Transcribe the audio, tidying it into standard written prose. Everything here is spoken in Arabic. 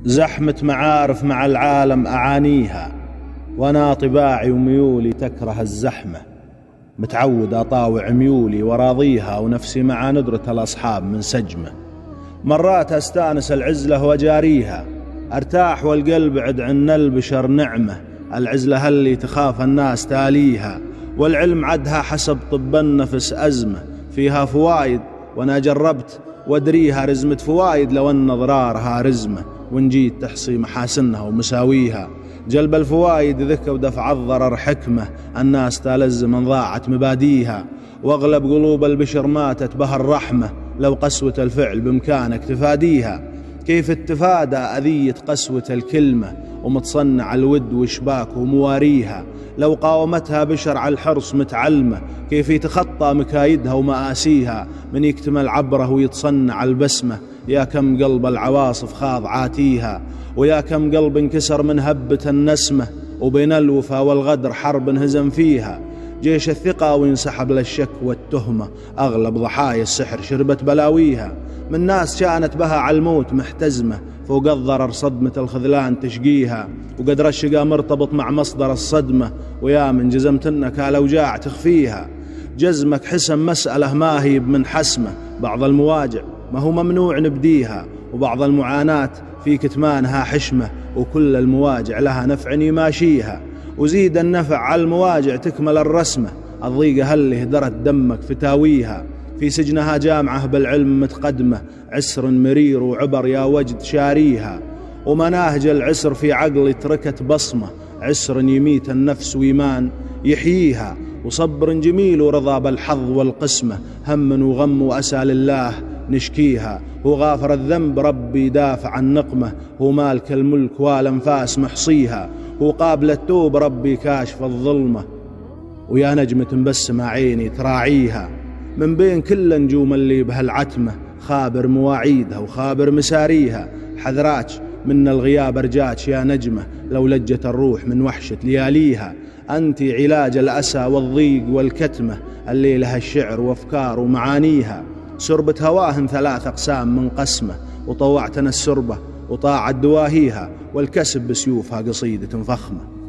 زحمة معارف مع العالم أعانيها، وأنا طباعي وميولي تكره الزحمة، متعود أطاوع ميولي وراضيها، ونفسي مع ندرة الأصحاب من سجمة. مرات أستانس العزلة وجاريها، أرتاح والقلب عد عن البشر نعمة. العزلة اللي تخاف الناس تاليها، والعلم عدها حسب طب النفس أزمة. فيها فوايد وأنا جربت وادريها، رزمة فوايد لو أن ضرارها رزمة، وإن جيت تحصي محاسنها ومساويها. جلب الفوايد ذكى ودفع الضرر حكمة، الناس تلز من ضاعت مباديها، واغلب قلوب البشر ماتت بها الرحمة، لو قسوة الفعل بإمكانك تفاديها. كيف التفادى أذية قسوة الكلمة، ومتصنع الود وشباك ومواريها، لو قاومتها بشر على الحرص متعلمة، كيف يتخطى مكايدها ومآسيها، من يكتمل عبره ويتصنع البسمة. يا كم قلب العواصف خاض عاتيها، ويا كم قلب انكسر من هبة النسمة، وبين الوفا والغدر حرب انهزم فيها. جيش الثقة وينسحب للشك والتهمة، أغلب ضحايا السحر شربت بلاويها، من ناس كانت بها على الموت محتزمة، فوق الضرر صدمة الخذلان تشقيها، وقدر الشقا مرتبط مع مصدر الصدمة، ويا من جزمت انك الأوجاع تخفيها. جزمك حسم مسألة ما هي من حسمة، بعض المواجع ما هو ممنوع نبديها، وبعض المعاناة في كتمانها حشمة، وكل المواجع لها نفع يماشيها. وزيد النفع على المواجع تكمل الرسمة، الضيقة اللي هدرت دمك فتاويها. في سجنها جامعة بالعلم متقدمة، عسر مرير وعبر يا وجد شاريها، ومناهج العسر في عقلي تركت بصمة، عسر يميت النفس وإيمان يحييها، وصبر جميل ورضا بالحظ والقسمة، هم وغم وأسى لله نشكيها. هو غافر الذنب ربي دافع عن نقمة، هو مالك الملك والأنفاس محصيها، هو قابل التوب ربي كاشف الظلمة، ويا نجمة مبسمة عيني تراعيها. من بين كل نجوم اللي بهالعتمة، خابر مواعيدها وخابر مساريها، حذراك من الغياب ارجاك يا نجمة، لو لجت الروح من وحشة لياليها. أنت علاج الأسى والضيق والكتمة، اللي لها الشعر وأفكار ومعانيها. سربة هواهن 3 أقسام من قسمة، وطوعتنا السربة وطاعت دواهيها، والكسب بسيوفها قصيدة فخمة.